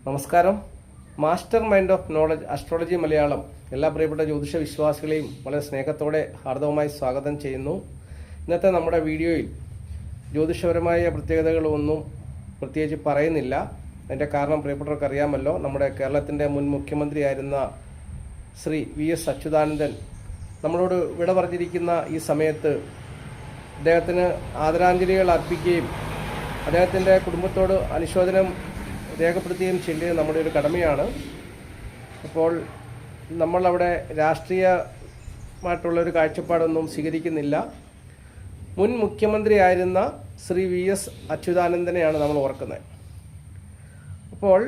നമസ്കാരം. Master mind of knowledge astrology Malayalam എല്ലാ പ്രിയപ്പെട്ട ജ്യോതിഷ വിശ്വാസികളെയും വളരെ സ്നേഹത്തോടെ ഹാർദവമായി സ്വാഗതം ചെയ്യുന്നു. ഇന്നത്തെ നമ്മുടെ വീഡിയോയിൽ ജ്യോതിഷപരമായ പ്രത്യേകതകളൊന്നും പ്രത്യേകിച്ച് പറയുന്നില്ല. അതിൻ്റെ കാരണം പ്രിയപ്പെട്ടവർക്ക് അറിയാമല്ലോ. നമ്മുടെ കേരളത്തിൻ്റെ മുൻ മുഖ്യമന്ത്രിയായിരുന്ന ശ്രീ VS അച്യുതാനന്ദൻ നമ്മളോട് വിട പറഞ്ഞിരിക്കുന്ന ഈ സമയത്ത് അദ്ദേഹത്തിന് ആദരാഞ്ജലികൾ അർപ്പിക്കുകയും അദ്ദേഹത്തിൻ്റെ കുടുംബത്തോട് അനുശോചനം രേഖപ്പെടുത്തുകയും ചെയ്യേണ്ടത് നമ്മുടെ ഒരു കടമയാണ്. അപ്പോൾ നമ്മളവിടെ രാഷ്ട്രീയമായിട്ടുള്ളൊരു കാഴ്ചപ്പാടൊന്നും സ്വീകരിക്കുന്നില്ല. മുൻ മുഖ്യമന്ത്രിയായിരുന്ന ശ്രീ VS അച്യുതാനന്ദനെയാണ് നമ്മൾ ഓർക്കുന്നത്. അപ്പോൾ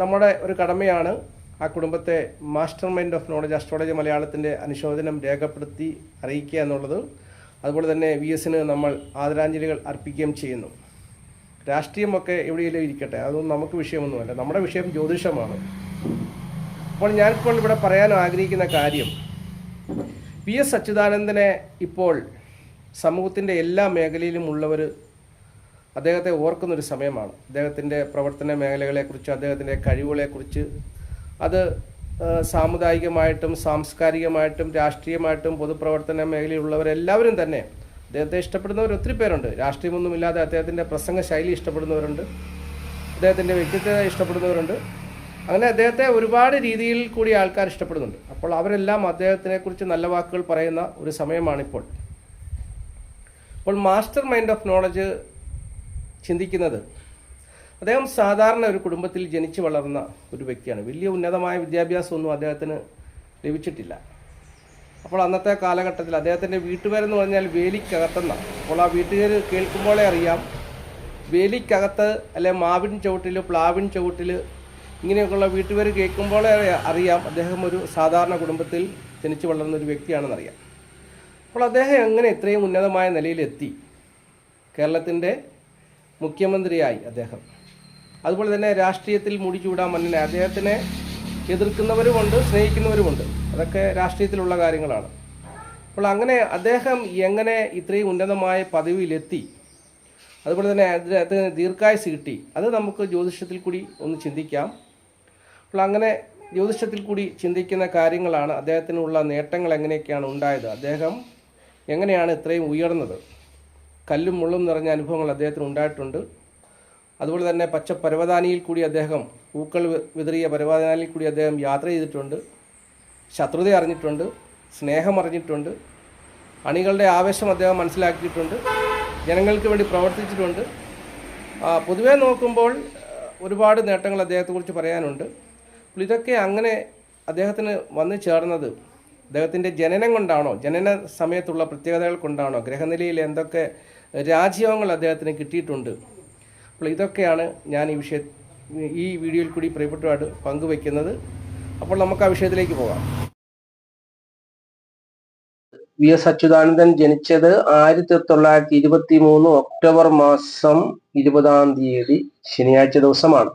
നമ്മുടെ ഒരു കടമയാണ് ആ കുടുംബത്തെ master mind of knowledge astrology മലയാളത്തിൻ്റെ അനുശോചനം രേഖപ്പെടുത്തി അറിയിക്കുക എന്നുള്ളത്. അതുപോലെ തന്നെ VSന് നമ്മൾ ആദരാഞ്ജലികൾ അർപ്പിക്കുകയും ചെയ്യുന്നു. രാഷ്ട്രീയമൊക്കെ എവിടെയെങ്കിലും ഇരിക്കട്ടെ, അതൊന്നും നമുക്ക് വിഷയമൊന്നുമല്ല. നമ്മുടെ വിഷയം ജ്യോതിഷമാണ്. അപ്പോൾ ഞാനിപ്പോൾ ഇവിടെ പറയാൻ ആഗ്രഹിക്കുന്ന കാര്യം, VS അച്യുതാനന്ദനെ ഇപ്പോൾ സമൂഹത്തിൻ്റെ എല്ലാ മേഖലയിലും ഉള്ളവർ അദ്ദേഹത്തെ ഓർക്കുന്നൊരു സമയമാണ്. അദ്ദേഹത്തിൻ്റെ പ്രവർത്തന മേഖലകളെക്കുറിച്ച്, അദ്ദേഹത്തിൻ്റെ കഴിവുകളെക്കുറിച്ച്, അത് സാമുദായികമായിട്ടും സാംസ്കാരികമായിട്ടും രാഷ്ട്രീയമായിട്ടും പൊതുപ്രവർത്തന മേഖലയിലുള്ളവരെല്ലാവരും തന്നെ അദ്ദേഹത്തെ ഇഷ്ടപ്പെടുന്നവർ ഒത്തിരി പേരുണ്ട്. രാഷ്ട്രീയമൊന്നുമില്ലാതെ അദ്ദേഹത്തിൻ്റെ പ്രസംഗ ശൈലി ഇഷ്ടപ്പെടുന്നവരുണ്ട്, അദ്ദേഹത്തിൻ്റെ വ്യക്തിത്വത്തെ ഇഷ്ടപ്പെടുന്നവരുണ്ട്. അങ്ങനെ അദ്ദേഹത്തെ ഒരുപാട് രീതിയിൽ കൂടി ആൾക്കാർ ഇഷ്ടപ്പെടുന്നുണ്ട്. അപ്പോൾ അവരെല്ലാം അദ്ദേഹത്തിനെക്കുറിച്ച് നല്ല വാക്കുകൾ പറയുന്ന ഒരു സമയമാണിപ്പോൾ. അപ്പോൾ മാസ്റ്റർ മൈൻഡ് ഓഫ് നോളജ് ചിന്തിക്കുന്നത്, അദ്ദേഹം സാധാരണ ഒരു കുടുംബത്തിൽ ജനിച്ചു വളർന്ന ഒരു വ്യക്തിയാണ്. വലിയ ഉന്നതമായ വിദ്യാഭ്യാസമൊന്നും അദ്ദേഹത്തിന് ലഭിച്ചിട്ടില്ല. അപ്പോൾ അന്നത്തെ കാലഘട്ടത്തിൽ അദ്ദേഹത്തിൻ്റെ വീട്ടുപേരെന്ന് പറഞ്ഞാൽ വേലിക്കകത്തെന്ന. അപ്പോൾ ആ വീട്ടുകാർ കേൾക്കുമ്പോഴേ അറിയാം, വേലിക്കകത്ത് അല്ലെ മാവിൻ ചുവട്ടിൽ, പ്ലാവിൻ ചുവട്ടിൽ, ഇങ്ങനെയൊക്കെയുള്ള വീട്ടുപേര് കേൾക്കുമ്പോഴേ അറിയാം അദ്ദേഹം ഒരു സാധാരണ കുടുംബത്തിൽ ജനിച്ചു വളർന്ന ഒരു വ്യക്തിയാണെന്നറിയാം. അപ്പോൾ അദ്ദേഹം എങ്ങനെ ഇത്രയും ഉന്നതമായ നിലയിലെത്തി? കേരളത്തിൻ്റെ മുഖ്യമന്ത്രിയായി അദ്ദേഹം. അതുപോലെ തന്നെ രാഷ്ട്രീയത്തിൽ മുടിചൂടാൻ മന്നനെ. അദ്ദേഹത്തിനെ എതിർക്കുന്നവരുമുണ്ട്, സ്നേഹിക്കുന്നവരുമുണ്ട്. അതൊക്കെ രാഷ്ട്രീയത്തിലുള്ള കാര്യങ്ങളാണ്. അപ്പോൾ അങ്ങനെ അദ്ദേഹം എങ്ങനെ ഇത്രയും ഉന്നതമായ പദവിയിലെത്തി? അതുപോലെ തന്നെ അദ്ദേഹത്തിന് ദീർഘായുസ് കിട്ടി? അത് നമുക്ക് ജ്യോതിഷത്തിൽ കൂടി ഒന്ന് ചിന്തിക്കാം. അപ്പോൾ അങ്ങനെ ജ്യോതിഷത്തിൽ കൂടി ചിന്തിക്കുന്ന കാര്യങ്ങളാണ് അദ്ദേഹത്തിനുള്ള നേട്ടങ്ങൾ എങ്ങനെയൊക്കെയാണ് ഉണ്ടായത്, അദ്ദേഹം എങ്ങനെയാണ് ഇത്രയും ഉയർന്നത്. കല്ലും മുള്ളും നിറഞ്ഞ അനുഭവങ്ങൾ അദ്ദേഹത്തിന് ഉണ്ടായിട്ടുണ്ട്. അതുപോലെ തന്നെ പച്ച പരവതാനിയിൽ കൂടി അദ്ദേഹം, പൂക്കൾ വിതറിയ പരവതാനിയിൽ കൂടി അദ്ദേഹം യാത്ര ചെയ്തിട്ടുണ്ട്. ശത്രുത അറിഞ്ഞിട്ടുണ്ട്, സ്നേഹം അറിഞ്ഞിട്ടുണ്ട്, അണികളുടെ ആവേശം അദ്ദേഹം മനസ്സിലാക്കിയിട്ടുണ്ട്, ജനങ്ങൾക്ക് വേണ്ടി പ്രവർത്തിച്ചിട്ടുണ്ട്. പൊതുവേ നോക്കുമ്പോൾ ഒരുപാട് നേട്ടങ്ങൾ അദ്ദേഹത്തെക്കുറിച്ച് പറയാനുണ്ട്. അപ്പോൾ ഇതൊക്കെ അങ്ങനെ അദ്ദേഹത്തിന് വന്നു ചേർന്നത് അദ്ദേഹത്തിൻ്റെ ജനനം കൊണ്ടാണോ, ജനന സമയത്തുള്ള പ്രത്യേകതകൾ കൊണ്ടാണോ, ഗ്രഹനിലയിൽ എന്തൊക്കെ രാജ്യങ്ങൾ അദ്ദേഹത്തിന് കിട്ടിയിട്ടുണ്ട്? അപ്പോൾ ഇതൊക്കെയാണ് ഞാൻ ഈ വീഡിയോയിൽ കൂടി പ്രിയപ്പെട്ടവരോട് പങ്കുവയ്ക്കുന്നത്. അപ്പോൾ നമുക്ക് ആ വിഷയത്തിലേക്ക് പോകാം. VS അച്യുതാനന്ദൻ ജനിച്ചത് 1923 ഒക്ടോബർ മാസം 20 ശനിയാഴ്ച ദിവസമാണ്.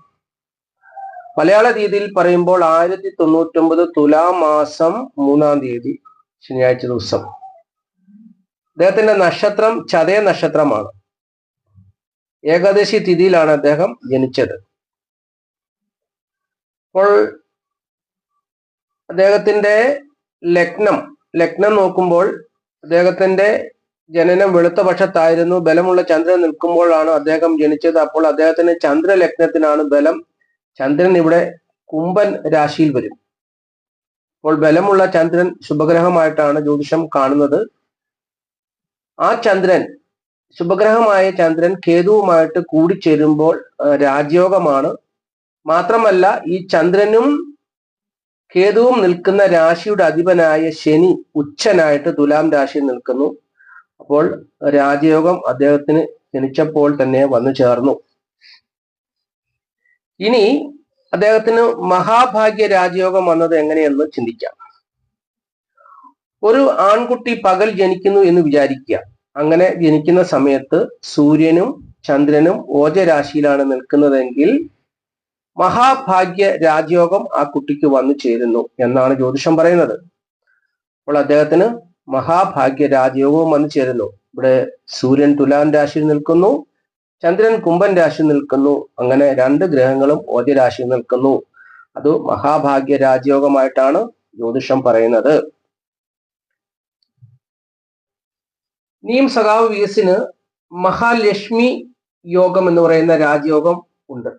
മലയാള രീതിയിൽ പറയുമ്പോൾ 1099 തുലാം മാസം 3 ശനിയാഴ്ച ദിവസം. അദ്ദേഹത്തിന്റെ നക്ഷത്രം ചതയ നക്ഷത്രമാണ്. ഏകാദശി തിഥിയിലാണ് അദ്ദേഹം ജനിച്ചത്. അപ്പോൾ അദ്ദേഹത്തിന്റെ ലഗ്നം നോക്കുമ്പോൾ അദ്ദേഹത്തിന്റെ ജനനം വെളുത്ത പക്ഷത്തായിരുന്നു. ബലമുള്ള ചന്ദ്രൻ നിൽക്കുമ്പോഴാണ് അദ്ദേഹം ജനിച്ചത്. അപ്പോൾ അദ്ദേഹത്തിന് ചന്ദ്രലഗ്നത്തിനാണ് ബലം. ചന്ദ്രൻ ഇവിടെ കുംഭൻ രാശിയിൽ വരും. അപ്പോൾ ബലമുള്ള ചന്ദ്രൻ ശുഭഗ്രഹമായിട്ടാണ് ജ്യോതിഷം കാണുന്നത്. ആ ചന്ദ്രൻ, ശുഭഗ്രഹമായ ചന്ദ്രൻ കേതുവുമായിട്ട് കൂടിച്ചേരുമ്പോൾ രാജയോഗമാണ്. മാത്രമല്ല ഈ ചന്ദ്രനും കേതുവും നിൽക്കുന്ന രാശിയുടെ അധിപനായ ശനി ഉച്ചനായിട്ട് തുലാം രാശിയിൽ നിൽക്കുന്നു. അപ്പോൾ രാജയോഗം അദ്ദേഹത്തിന് ജനിച്ചപ്പോൾ തന്നെ വന്നു ചേർന്നു. ഇനി അദ്ദേഹത്തിന് മഹാഭാഗ്യ രാജയോഗം വന്നത് എങ്ങനെയെന്ന് ചിന്തിക്കാം. ഒരു ആൺകുട്ടി പകൽ ജനിക്കുന്നു എന്ന് വിചാരിക്കുക. അങ്ങനെ ജനിക്കുന്ന സമയത്ത് സൂര്യനും ചന്ദ്രനും ഓജരാശിയിലാണ് നിൽക്കുന്നതെങ്കിൽ മഹാഭാഗ്യ രാജയോഗം ആ കുട്ടിക്ക് വന്നു ചേരുന്നു എന്നാണ് ജ്യോതിഷം പറയുന്നത്. അപ്പോൾ അദ്ദേഹത്തിന് മഹാഭാഗ്യ രാജയോഗവും വന്നു ചേരുന്നു. ഇവിടെ സൂര്യൻ തുലാം രാശിയിൽ നിൽക്കുന്നു, ചന്ദ്രൻ കുംഭൻ രാശി നിൽക്കുന്നു. അങ്ങനെ 2 ഗ്രഹങ്ങളും ഓദ്യരാശി നിൽക്കുന്നു. അത് മഹാഭാഗ്യ രാജയോഗമായിട്ടാണ് ജ്യോതിഷം പറയുന്നത്. ഇനിയും സഖാവ് VS-ന് മഹാലക്ഷ്മി യോഗം എന്ന് പറയുന്ന രാജയോഗം ഉണ്ട്.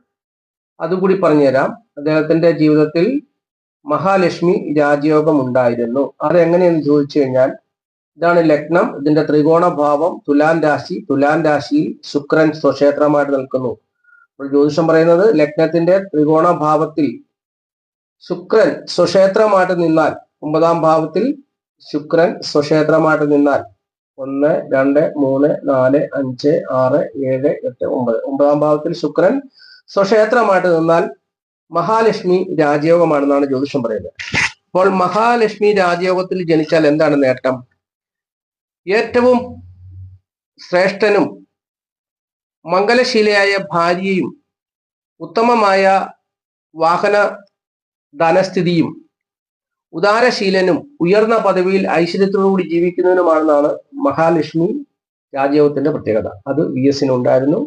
അതുകൂടി പറഞ്ഞുതരാം. അദ്ദേഹത്തിന്റെ ജീവിതത്തിൽ മഹാലക്ഷ്മി രാജയോഗം ഉണ്ടായിരുന്നു. അതെങ്ങനെയെന്ന് ചോദിച്ചു കഴിഞ്ഞാൽ, ഇതാണ് ലഗ്നം, ഇതിന്റെ ത്രികോണ ഭാവം തുലാം രാശി. തുലാം രാശിയിൽ ശുക്രൻ സ്വക്ഷേത്രമായിട്ട് നിൽക്കുന്നു. അപ്പോൾ ജ്യോതിഷം പറയുന്നത് ലഗ്നത്തിന്റെ ത്രികോണ ഭാവത്തിൽ ശുക്രൻ സ്വക്ഷേത്രമായിട്ട് നിന്നാൽ, 9ാം ഭാവത്തിൽ ശുക്രൻ സ്വക്ഷേത്രമായിട്ട് നിന്നാൽ 1, 2, 3, 4, 5, 6, 7, 8, 9. 9ാം ഭാവത്തിൽ ശുക്രൻ സ്വക്ഷേത്രമായിട്ട് നിന്നാൽ മഹാലക്ഷ്മി രാജയോഗമാണെന്നാണ് ജ്യോതിഷം പറയുന്നത്. അപ്പോൾ മഹാലക്ഷ്മി രാജയോഗത്തിൽ ജനിച്ചാൽ എന്താണ് നേട്ടം? ഏറ്റവും ശ്രേഷ്ഠനും മംഗലശീലയായ ഭാര്യയും ഉത്തമമായ വാഹന ധനസ്ഥിതിയും ഉദാരശീലനും ഉയർന്ന പദവിയിൽ ഐശ്വര്യത്തോടുകൂടി ജീവിക്കുന്നതിനുമാണെന്നാണ് മഹാലക്ഷ്മി രാജയോഗത്തിന്റെ പ്രത്യേകത. അത് VS-ന് ഉണ്ടായിരുന്നു.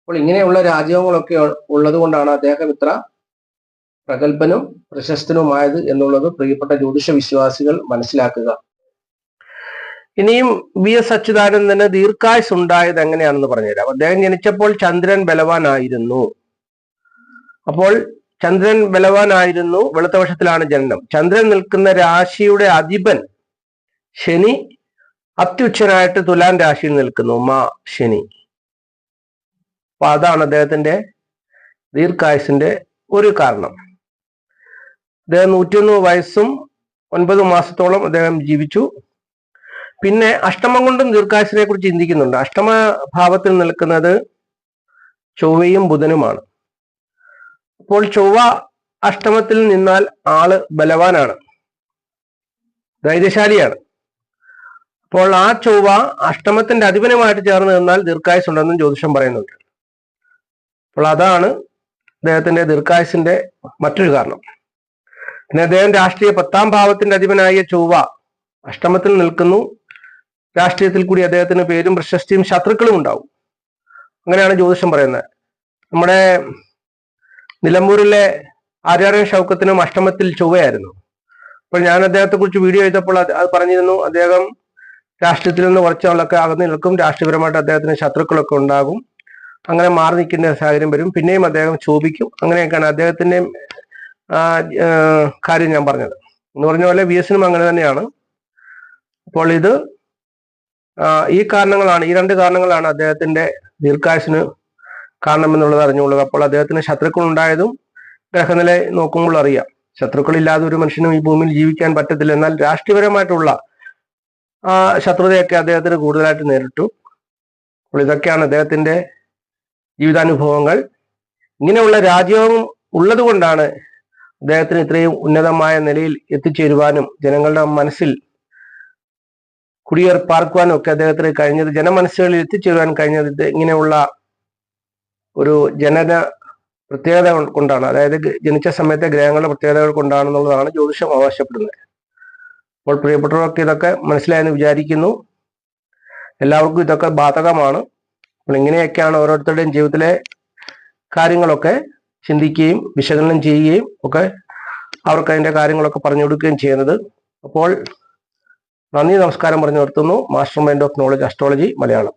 അപ്പോൾ ഇങ്ങനെയുള്ള രാജയോഗങ്ങളൊക്കെ ഉള്ളത് കൊണ്ടാണ് അദ്ദേഹം ഇത്ര പ്രഗത്ഭനും പ്രശസ്തനുമായത് എന്നുള്ളത് പ്രിയപ്പെട്ട ജ്യോതിഷ വിശ്വാസികൾ മനസ്സിലാക്കുക. ഇനിയും VS അച്യുതാനന്ദന് ദീർഘായുസ് ഉണ്ടായത് എങ്ങനെയാണെന്ന് പറഞ്ഞുതരാം. അദ്ദേഹം ജനിച്ചപ്പോൾ ചന്ദ്രൻ ബലവാനായിരുന്നു. അപ്പോൾ ചന്ദ്രൻ ബലവാനായിരുന്നു, വെളുത്തപക്ഷത്തിലാണ് ജനനം. ചന്ദ്രൻ നിൽക്കുന്ന രാശിയുടെ അധിപൻ ശനി അത്യുച്ഛനായിട്ട് തുലാം രാശിയിൽ നിൽക്കുന്നു, ശനി. അപ്പൊ അതാണ് അദ്ദേഹത്തിന്റെ ദീർഘായുസിന്റെ ഒരു കാരണം. അദ്ദേഹം 101 വയസ്സും 9 മാസത്തോളം അദ്ദേഹം ജീവിച്ചു. പിന്നെ അഷ്ടമം കൊണ്ടും ദീർഘായുസിനെ കുറിച്ച് ചിന്തിക്കുന്നുണ്ട്. അഷ്ടമ ഭാവത്തിൽ നിൽക്കുന്നത് ചൊവ്വയും ബുധനുമാണ്. അപ്പോൾ ചൊവ്വ അഷ്ടമത്തിൽ നിന്നാൽ ആള് ബലവാനാണ്, ധൈര്യശാലിയാണ്. അപ്പോൾ ആ ചൊവ്വ അഷ്ടമത്തിന്റെ അധിപനുമായിട്ട് ചേർന്ന് നിന്നാൽ ദീർഘായുസ് ഉണ്ടെന്നും ജ്യോതിഷം പറയുന്നുണ്ട്. അപ്പോൾ അതാണ് അദ്ദേഹത്തിന്റെ ദീർഘായുസിന്റെ മറ്റൊരു കാരണം. പിന്നെ അദ്ദേഹം രാഷ്ട്രീയ 10ാം ഭാവത്തിന്റെ അധിപനായ ചൊവ്വ അഷ്ടമത്തിൽ നിൽക്കുന്നു. രാഷ്ട്രീയത്തിൽ കൂടി അദ്ദേഹത്തിന് പേരും പ്രശസ്തിയും ശത്രുക്കളും ഉണ്ടാവും. അങ്ങനെയാണ് ജ്യോതിഷം പറയുന്നത്. നമ്മുടെ നിലമ്പൂരിലെ ആര്യാടൻ ഷൗക്കത്തിനും അഷ്ടമത്തിൽ ചൊവ്വയായിരുന്നു. അപ്പോൾ ഞാൻ അദ്ദേഹത്തെ കുറിച്ച് വീഡിയോ ചെയ്തപ്പോൾ അത് പറഞ്ഞിരുന്നു, അദ്ദേഹം രാഷ്ട്രീയത്തിൽ നിന്ന് കുറച്ചാളൊക്കെ അകന്നു നിൽക്കും, രാഷ്ട്രീയപരമായിട്ട് അദ്ദേഹത്തിന് ശത്രുക്കളൊക്കെ ഉണ്ടാകും, അങ്ങനെ മാറി നിൽക്കുന്ന സാഹചര്യം വരും, പിന്നെയും അദ്ദേഹം ശോഭിക്കും. അങ്ങനെയൊക്കെയാണ് അദ്ദേഹത്തിന്റെ കാര്യം ഞാൻ പറഞ്ഞത്. എന്ന് പറഞ്ഞ പോലെ VS-നും അങ്ങനെ തന്നെയാണ്. അപ്പോൾ ഈ കാരണങ്ങളാണ്, ഈ 2 കാരണങ്ങളാണ് അദ്ദേഹത്തിന്റെ ദീർഘായുസിന് കാരണമെന്നുള്ളത് അറിഞ്ഞുകൊള്ളുക. അപ്പോൾ അദ്ദേഹത്തിന് ശത്രുക്കൾ ഉണ്ടായതും ഗ്രഹനില നോക്കുമ്പോൾ അറിയാം. ശത്രുക്കളില്ലാതെ ഒരു മനുഷ്യനും ഈ ഭൂമിയിൽ ജീവിക്കാൻ പറ്റത്തില്ല. എന്നാൽ രാഷ്ട്രീയപരമായിട്ടുള്ള ശത്രുതയൊക്കെ അദ്ദേഹത്തിന് കൂടുതലായിട്ട് നേരിട്ടു. അപ്പോൾ ഇതൊക്കെയാണ് അദ്ദേഹത്തിന്റെ ജീവിതാനുഭവങ്ങൾ. ഇങ്ങനെയുള്ള രാജ്യവും ഉള്ളത് കൊണ്ടാണ് അദ്ദേഹത്തിന് ഇത്രയും ഉന്നതമായ നിലയിൽ എത്തിച്ചേരുവാനും ജനങ്ങളുടെ മനസ്സിൽ കുടിയേറിപ്പാർക്കുവാനും ഒക്കെ അദ്ദേഹത്തിന് കഴിഞ്ഞത്, ജനമനസ്സുകളിൽ എത്തിച്ചേരുവാൻ കഴിഞ്ഞത് ഇങ്ങനെയുള്ള ഒരു ജനന പ്രത്യേകത കൊണ്ടാണ്. അതായത് ജനിച്ച സമയത്തെ ഗ്രഹങ്ങളുടെ പ്രത്യേകതകൾ കൊണ്ടാണെന്നുള്ളതാണ് ജ്യോതിഷം അവകാശപ്പെടുന്നത്. അപ്പോൾ പ്രിയപ്പെട്ടവർക്ക് ഇതൊക്കെ മനസ്സിലായെന്ന് വിചാരിക്കുന്നു. എല്ലാവർക്കും ഇതൊക്കെ ബാധകമാണ്. അപ്പോൾ ഇങ്ങനെയൊക്കെയാണ് ഓരോരുത്തരുടെയും ജീവിതത്തിലെ കാര്യങ്ങളൊക്കെ ചിന്തിക്കുകയും വിശകലനം ചെയ്യുകയും ഒക്കെ അവർക്ക് അതിൻ്റെ കാര്യങ്ങളൊക്കെ പറഞ്ഞു കൊടുക്കുകയും ചെയ്യുന്നത്. അപ്പോൾ നന്ദി, നമസ്കാരം പറഞ്ഞു നിർത്തുന്നു. Master mind of knowledge astrology Malayalam.